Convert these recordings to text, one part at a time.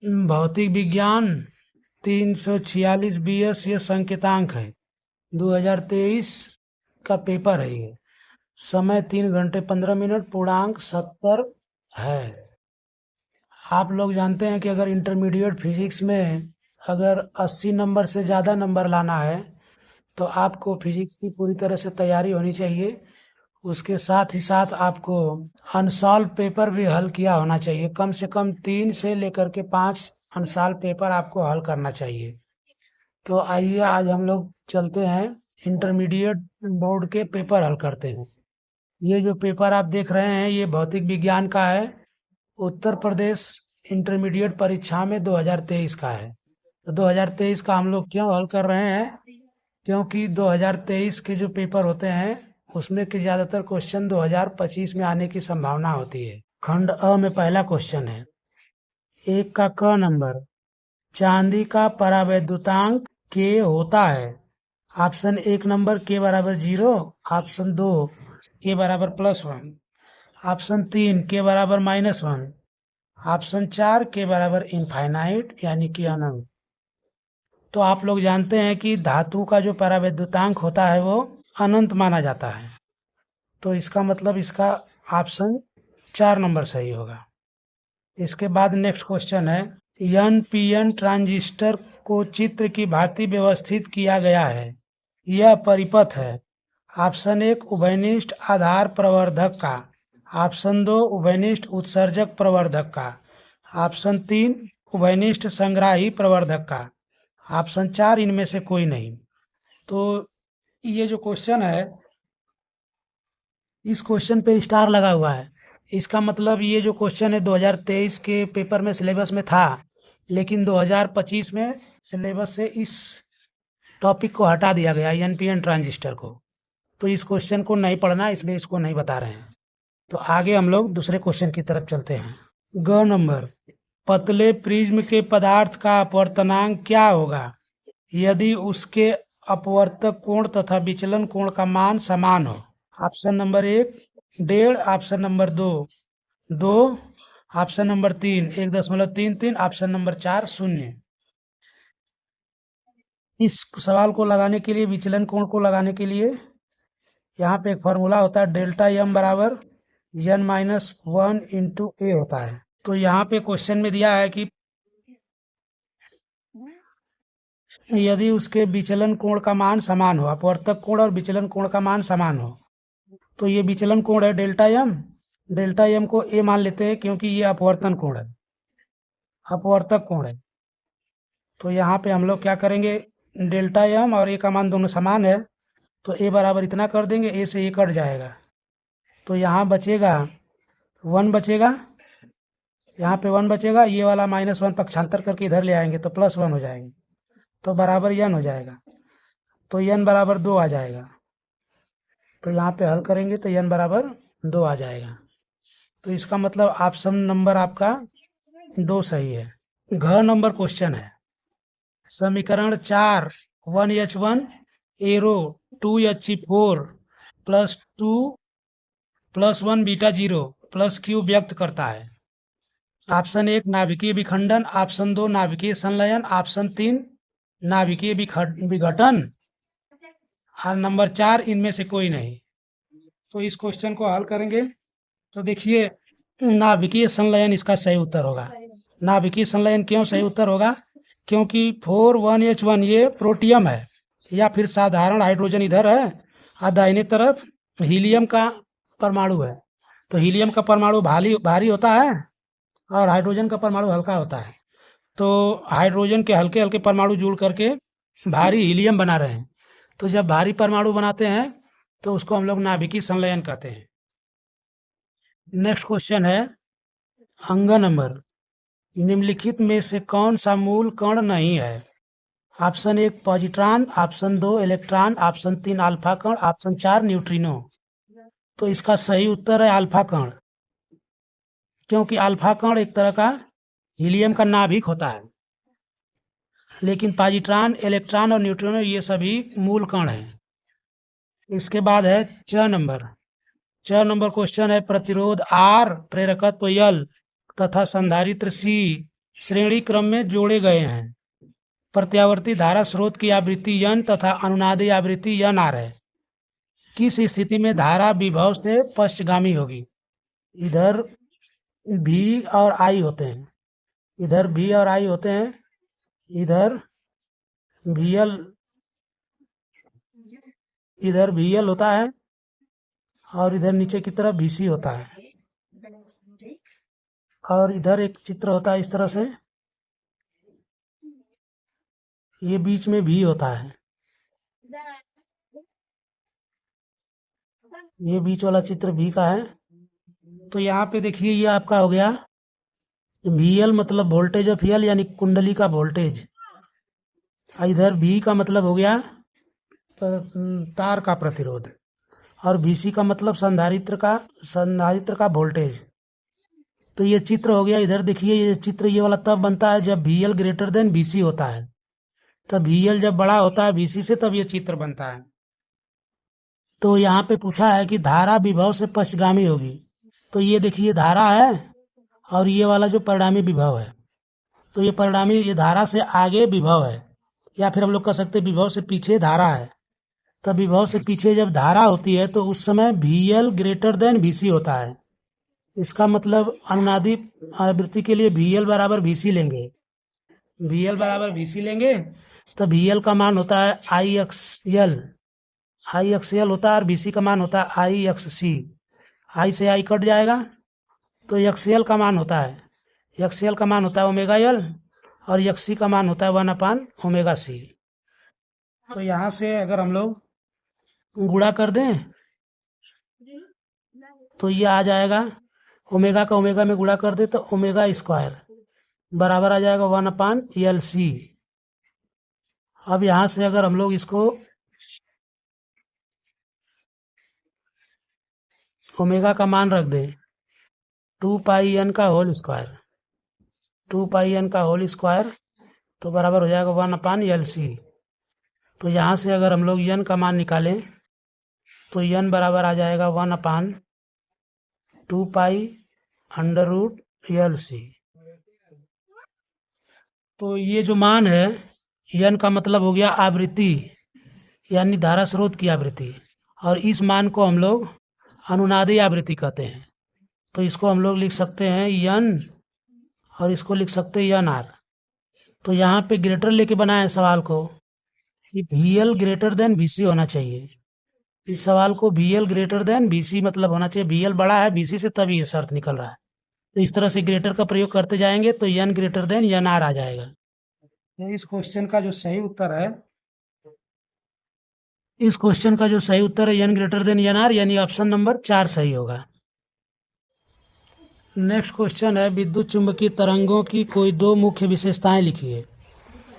भौतिक विज्ञान 346 BS ये संकेतांक है। 2023 का पेपर है ये। समय 3 घंटे 15 मिनट, पूर्णांक 70 है। आप लोग जानते हैं कि अगर इंटरमीडिएट फिजिक्स में अगर 80 नंबर से ज़्यादा नंबर लाना है तो आपको फिजिक्स की पूरी तरह से तैयारी होनी चाहिए। उसके साथ ही साथ आपको अनसॉल्व पेपर भी हल किया होना चाहिए। कम से कम 3 से लेकर के 5 अनसॉल्व पेपर आपको हल करना चाहिए। तो आइए आज हम लोग चलते हैं इंटरमीडिएट बोर्ड के पेपर हल करते हैं। ये जो पेपर आप देख रहे हैं ये भौतिक विज्ञान का है। उत्तर प्रदेश इंटरमीडिएट परीक्षा में 2023 का है। तो 2023 का हम लोग क्यों हल कर रहे हैं? क्योंकि 2023 के जो पेपर होते हैं उसमें के ज्यादातर क्वेश्चन 2025 में आने की संभावना होती है। खंड अ में पहला क्वेश्चन है, 1 का क नंबर, चांदी का परावैद्युतांक के होता है। ऑप्शन 1 नंबर के बराबर 0, ऑप्शन 2 के बराबर +1, ऑप्शन 3 के बराबर -1, ऑप्शन 4 के बराबर इनफाइनाइट यानी कि अनंत। तो आप लोग जानते हैं कि धातु का जो परावैद्युतांक होता है वो अनंत माना जाता है। तो इसका मतलब इसका ऑप्शन 4 नंबर सही होगा। इसके बाद नेक्स्ट क्वेश्चन है, NPN ट्रांजिस्टर को चित्र की भांति व्यवस्थित किया गया है। यह परिपथ है। ऑप्शन 1 उभयनिष्ठ आधार प्रवर्धक का, ऑप्शन 2 उभयनिष्ठ उत्सर्जक प्रवर्धक का, ऑप्शन 3 उभयनिष्ठ संग्राही प्रवर्धक का, ऑप्शन 4 इनमें से कोई नहीं। तो ये जो क्वेश्चन है इस क्वेश्चन पे स्टार लगा हुआ है। इसका मतलब ये जो क्वेश्चन है 2023 के पेपर में सिलेबस में था, लेकिन 2025 में सिलेबस से इस टॉपिक को हटा दिया गया, NPN ट्रांजिस्टर को। तो इस क्वेश्चन को नहीं पढ़ना, इसलिए इसको नहीं बता रहे हैं। तो आगे हम लोग दूसरे क्वेश्चन की तरफ चलते हैं। ग नंबर, पतले प्रिज्म के पदार्थ का अपवर्तनांक क्या होगा यदि उसके अपवर्तक कोण तथा विचलन कोण का मान समान हो? Option number 1 1.5, option number 2 2, option number 3 1.33, option number 4 0। इस सवाल को लगाने के लिए, विचलन कोण को लगाने के लिए यहाँ पे एक फॉर्मूला होता है, डेल्टा m बराबर n-1 इंटू a होता है। तो यहाँ पे क्वेश्चन में दिया है कि यदि उसके विचलन कोण का मान समान हो, अपवर्तक कोण और विचलन कोण का मान समान हो, तो ये विचलन कोण है डेल्टा m। डेल्टा m को a मान लेते हैं क्योंकि ये अपवर्तन कोण है, अपवर्तक कोण है। तो यहाँ पे हम लोग क्या करेंगे, डेल्टा m और a का मान दोनों समान है, तो a बराबर इतना कर देंगे, a से a कट जाएगा, तो यहाँ बचेगा 1 बचेगा, यहाँ पे 1 बचेगा, ये वाला -1 पक्षांतर करके इधर ले आएंगे तो +1 हो जाएगा, तो बराबर n हो जाएगा, तो n बराबर 2 आ जाएगा। तो यहाँ पे हल करेंगे तो n बराबर 2 आ जाएगा। तो इसका मतलब ऑप्शन नंबर आपका 2 सही है। घ नंबर क्वेश्चन है, समीकरण 4 1H1 arrow 2He4 +2 +1 beta 0 +q व्यक्त करता है। ऑप्शन 1 नाभिकीय विखंडन, ऑप्शन 2 नाभिकीय संलयन, ऑप्शन 3 नाभिकीय विघटन, और नंबर 4 इनमें से कोई नहीं। तो इस क्वेश्चन को हल करेंगे तो देखिए, नाभिकीय संलयन इसका सही उत्तर होगा। नाभिकीय संलयन क्यों सही उत्तर होगा? क्योंकि 4 1H1 ये प्रोटियम है, या फिर साधारण हाइड्रोजन इधर है और दाहिने तरफ हीलियम का परमाणु है। तो हीलियम का परमाणु भारी होता है और हाइड्रोजन का परमाणु हल्का होता है। तो हाइड्रोजन के हल्के हल्के परमाणु जुड़ करके भारी हीलियम बना रहे हैं। तो जब भारी परमाणु बनाते हैं तो उसको हम लोग नाभिकीय संलयन कहते हैं। नेक्स्ट क्वेश्चन है, अंग नंबर, निम्नलिखित में से कौन सा मूल कण नहीं है? Option 1 positron, option 2 electron, option 3 alpha कण, ऑप्शन 4 न्यूट्रिनो। तो इसका सही उत्तर है अल्फा कण, क्योंकि अल्फा कण एक तरह का हीलियम का नाभिक होता है, लेकिन पॉजिट्रॉन, इलेक्ट्रॉन और न्यूट्रिनो ये सभी मूल कण हैं। इसके बाद है च नंबर क्वेश्चन है, प्रतिरोध R, प्रेरकत्व L तथा संधारित्र C श्रेणी क्रम में जोड़े गए हैं। प्रत्यावर्ती धारा स्रोत की आवृत्ति n तथा अनुनादी आवृत्ति n है। किस स्थिति में धारा विभव से पश्चगामी होगी? इधर V और I होते हैं, इधर V और I होते हैं, इधर VL होता है और इधर नीचे की तरफ VC होता है, और इधर एक चित्र होता है इस तरह से, ये बीच में V होता है, ये बीच वाला चित्र V का है। तो यहाँ पे देखिए ये आपका हो गया VL मतलब वोल्टेज ऑफ L यानी कुंडली का वोल्टेज, इधर V का मतलब हो गया तार का प्रतिरोध, और VC का मतलब संधारित्र का वोल्टेज। तो ये चित्र हो गया। इधर देखिए ये चित्र ये वाला तब बनता है जब VL ग्रेटर देन VC होता है, तब VL जब बड़ा होता है VC से तब ये चित्र बनता है। तो यहाँ पे पूछा है कि धारा विभव से पश्चगामी होगी, तो ये देखिए धारा है और ये वाला जो परिणामी विभव है, तो ये परिणामी ये धारा से आगे विभव है, या फिर हम लोग कह सकते हैं विभव से पीछे धारा है। तब विभव से पीछे जब धारा होती है तो उस समय VL ग्रेटर देन VC होता है। इसका मतलब अनुनादी आवृत्ति के लिए VL बराबर VC लेंगे, VL बराबर VC लेंगे तो VL का मान होता है IXL होता है और VC का मान होता है IXC। I से I कट जाएगा तो XL का मान होता है ओमेगा L और XC का मान होता है 1/ωc। तो यहाँ से अगर हम लोग गुणा कर दें तो ये आ जाएगा, ओमेगा का ओमेगा में गुणा कर दे तो ओमेगा स्क्वायर बराबर आ जाएगा 1/LC। अब यहाँ से अगर हम लोग इसको ओमेगा का मान रख दें 2πn का होल स्क्वायर तो बराबर हो जाएगा 1/LC। तो यहाँ से अगर हम लोग n का मान निकालें तो n बराबर आ जाएगा 1/2π√LC। तो ये जो मान है n का मतलब हो गया आवृत्ति यानी धारा स्रोत की आवृत्ति, और इस मान को हम लोग अनुनादी आवृत्ति कहते हैं। तो इसको हम लोग लिख सकते हैं n और इसको लिख सकते हैं nr। तो यहाँ पे ग्रेटर लेके बनाए सवाल को कि VL ग्रेटर देन VC होना चाहिए। इस सवाल को VL ग्रेटर देन VC मतलब होना चाहिए, VL बड़ा है VC से तभी ये शर्त निकल रहा है। तो इस तरह से ग्रेटर का प्रयोग करते जाएंगे तो n ग्रेटर देन nr आ जाएगा। तो इस क्वेश्चन का जो सही उत्तर है n ग्रेटर देन nr यानी ऑप्शन नंबर 4 सही होगा। नेक्स्ट क्वेश्चन है विद्युत चुंबकीय तरंगों की कोई दो मुख्य विशेषताएं लिखिए।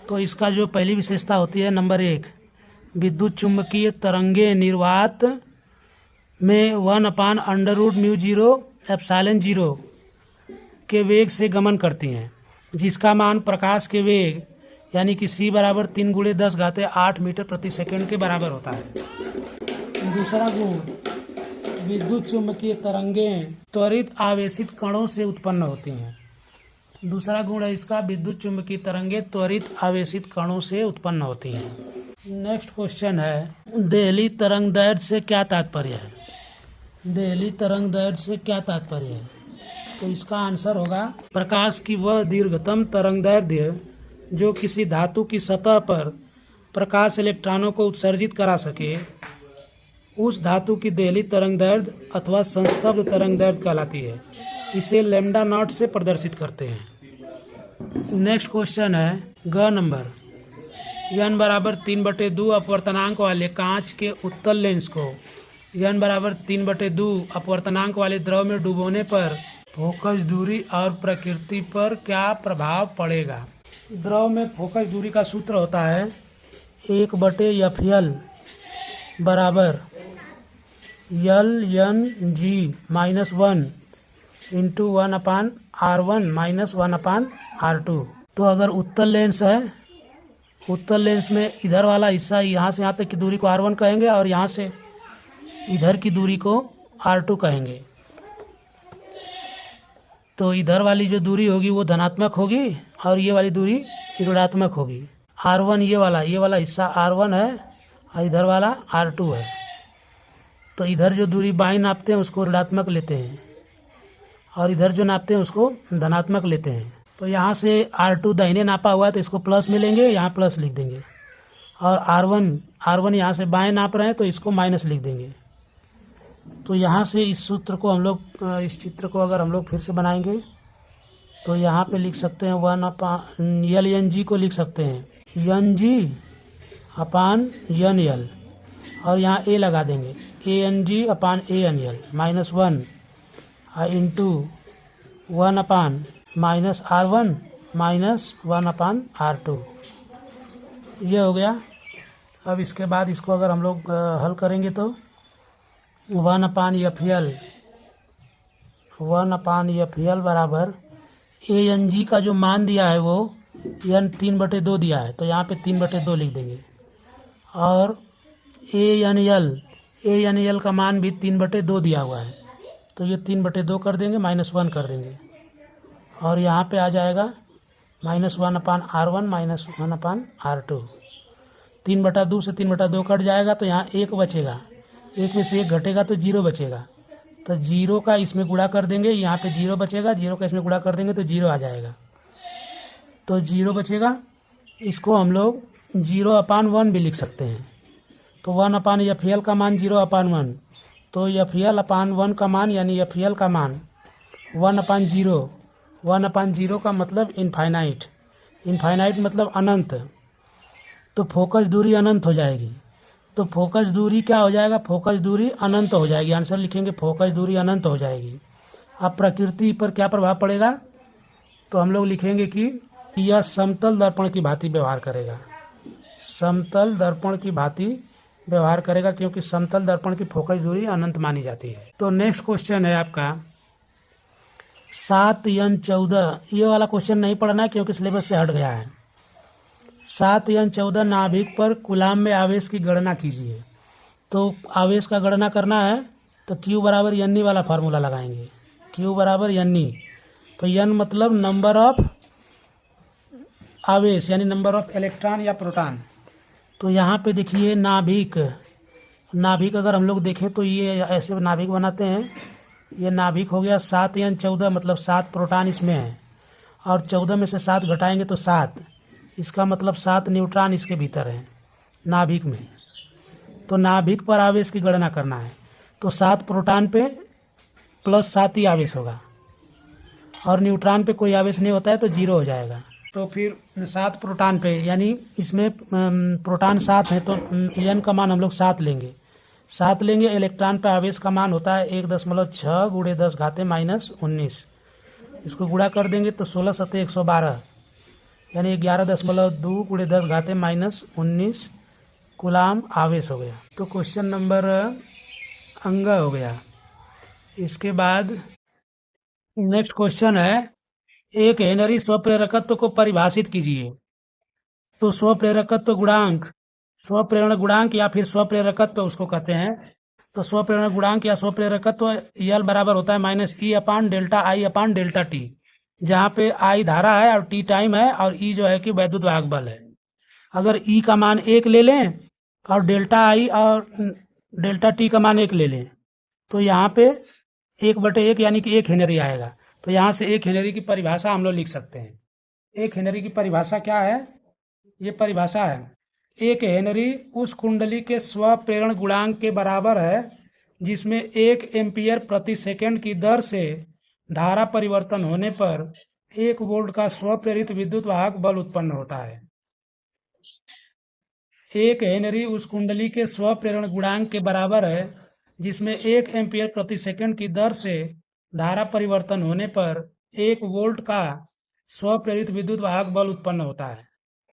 तो इसका जो पहली विशेषता होती है नंबर 1, विद्युत चुंबकीय तरंगें निर्वात में 1/√μ0ε0 के वेग से गमन करती हैं, जिसका मान प्रकाश के वेग यानी कि c बराबर 3 × 10⁸ मीटर प्रति सेकंड के बराबर होता है। दूसरा गुण, विद्युत चुंबकीय तरंगें त्वरित आवेशित कणों से उत्पन्न होती हैं। दूसरा गुण है इसका, विद्युत चुंबकीय तरंगें त्वरित आवेशित कणों से उत्पन्न होती हैं। नेक्स्ट क्वेश्चन है देहली तरंग दैर्ध्य से क्या तात्पर्य है? देहली तरंग दैर्ध्य से क्या तात्पर्य है? तो इसका आंसर होगा प्रकाश की वह दीर्घतम तरंग दैर्ध्य जो किसी धातु की सतह पर प्रकाश इलेक्ट्रॉनों को उत्सर्जित करा सके, उस धातु की देहली तरंग दैर्ध्य अथवा संस्तब्ध तरंग दैर्ध्य कहलाती है। इसे लैम्डा नॉट से प्रदर्शित करते हैं। नेक्स्ट क्वेश्चन है ग नंबर, n बराबर 3/2 अपवर्तनांक वाले कांच के उत्तल लेंस को n बराबर 3/2 अपवर्तनांक वाले द्रव में डुबोने पर फोकस दूरी और प्रकृति पर क्या प्रभाव पड़ेगा? द्रव में फोकस दूरी का सूत्र होता है 1/FL बराबर LNG -1 × 1/R1 - 1/R2। तो अगर उत्तल लेंस है, उत्तल लेंस में इधर वाला हिस्सा यहाँ से यहाँ तक की दूरी को R1 कहेंगे और यहाँ से इधर की दूरी को R2 कहेंगे। तो इधर वाली जो दूरी होगी वो धनात्मक होगी और ये वाली दूरी ऋणात्मक होगी। R1 ये वाला हिस्सा R1 है और इधर वाला R2 है। तो इधर जो दूरी बाईं नापते हैं उसको ऋणात्मक लेते हैं और इधर जो नापते हैं उसको धनात्मक लेते हैं। तो यहाँ से R2 दाहिने नापा हुआ है तो इसको प्लस मिलेंगे, यहाँ प्लस लिख देंगे। और R1 यहाँ से बाएं नाप रहे हैं तो इसको माइनस लिख देंगे। तो यहाँ से इस सूत्र को हम लोग, इस चित्र को अगर हम लोग फिर से बनाएंगे तो यहाँ पे लिख सकते हैं 1/LNG को लिख सकते हैं NG/NL और यहाँ A लगा देंगे ANG/ANL -1 इंटू 1/-R1 -1/R2 ये हो गया। अब इसके बाद इसको अगर हम लोग हल करेंगे तो 1/FL बराबर ANG का जो मान दिया है वो n 3/2 दिया है तो यहाँ पे 3/2 लिख देंगे और ANL का मान भी 3/2 दिया हुआ है तो ये 3/2 कर देंगे, -1 कर देंगे और यहाँ पे आ जाएगा -1/R1 -1/R2। 3/2 से 3/2 कट जाएगा तो यहाँ 1 बचेगा, 1 में से 1 घटेगा तो 0 बचेगा। तो 0 का इसमें गुणा कर देंगे, यहाँ पे 0 बचेगा, 0 का इसमें गुणा कर देंगे तो 0 आ जाएगा। तो 0 बचेगा, इसको हम लोग 0/1 भी लिख सकते हैं। तो 1/FL का मान 0/1 तो FL/1 का मान यानी FL का मान 1/0 का मतलब इनफाइनाइट मतलब अनंत। तो फोकस दूरी अनंत हो जाएगी। तो फोकस दूरी क्या हो जाएगा? फोकस दूरी अनंत हो जाएगी। आंसर लिखेंगे फोकस दूरी अनंत हो जाएगी। अब प्रकृति पर क्या प्रभाव पड़ेगा? तो हम लोग लिखेंगे कि यह समतल दर्पण की भांति व्यवहार करेगा। समतल दर्पण की भांति व्यवहार करेगा क्योंकि समतल दर्पण की फोकस दूरी अनंत मानी जाती है। तो नेक्स्ट क्वेश्चन है आपका 7N14। ये वाला क्वेश्चन नहीं पढ़ना क्योंकि सिलेबस से हट गया है। 7N14 नाभिक पर कूलाम में आवेश की गणना कीजिए। तो आवेश का गणना करना है तो Q बराबर N वाला फार्मूला लगाएंगे। Q बराबर N। तो N मतलब नंबर ऑफ आवेश यानी नंबर ऑफ इलेक्ट्रॉन या प्रोटॉन। तो यहाँ पे देखिए नाभिक अगर हम लोग देखें तो ये ऐसे नाभिक बनाते हैं। ये नाभिक हो गया 7N14 मतलब 7 प्रोटॉन इसमें है और 14 में से 7 घटाएंगे तो 7, इसका मतलब 7 न्यूट्रॉन इसके भीतर है नाभिक में। तो नाभिक पर आवेश की गणना करना है तो 7 प्रोटॉन पे प्लस 7 ही आवेश होगा और न्यूट्रॉन पे कोई आवेश नहीं होता है तो 0 हो जाएगा। तो फिर 7 प्रोटॉन पे यानी इसमें प्रोटॉन 7 है तो N का मान हम लोग 7 लेंगे। इलेक्ट्रॉन पे आवेश का मान होता है 1.6 × 10⁻⁻19। इसको गुणा कर देंगे तो 16 × 112 यानी 11.2 × 10⁻⁻19 कूलाम आवेश हो गया। तो क्वेश्चन नंबर अंग हो गया। इसके बाद नेक्स्ट क्वेश्चन है एक हेनरी स्वप्रेरकत्व को परिभाषित कीजिए। तो स्वप्रेरकत्व गुणांक या फिर स्वप्रेरकत्व उसको कहते हैं। तो स्वप्रेरण गुणांक या स्वप्रेरकत्व L बराबर होता है -E/ΔI/ΔT, जहाँ पे I धारा है और T टाइम है और E जो है कि वैद्युत वाहक बल है। अगर E का मान 1 ले लें और ΔI और ΔT का मान 1 ले लें तो यहाँ पे 1/1 यानी कि 1 हेनरी आएगा। तो यहाँ से 1 हेनरी की परिभाषा हम लोग लिख सकते हैं। 1 हेनरी की परिभाषा क्या है? ये परिभाषा है 1 हेनरी उस कुंडली के स्वप्रेरण गुणांक के बराबर है जिसमें 1 एम्पीयर प्रति सेकंड की दर से धारा परिवर्तन होने पर 1 वोल्ट का स्वप्रेरित विद्युत वाहक बल उत्पन्न होता है। 1 हेनरी उस कुंडली के स्वप्रेरण गुणांक के बराबर है जिसमें 1 एम्पीयर प्रति सेकंड की दर से धारा परिवर्तन होने पर 1 वोल्ट का स्वप्रेरित विद्युत वाहक बल उत्पन्न होता है।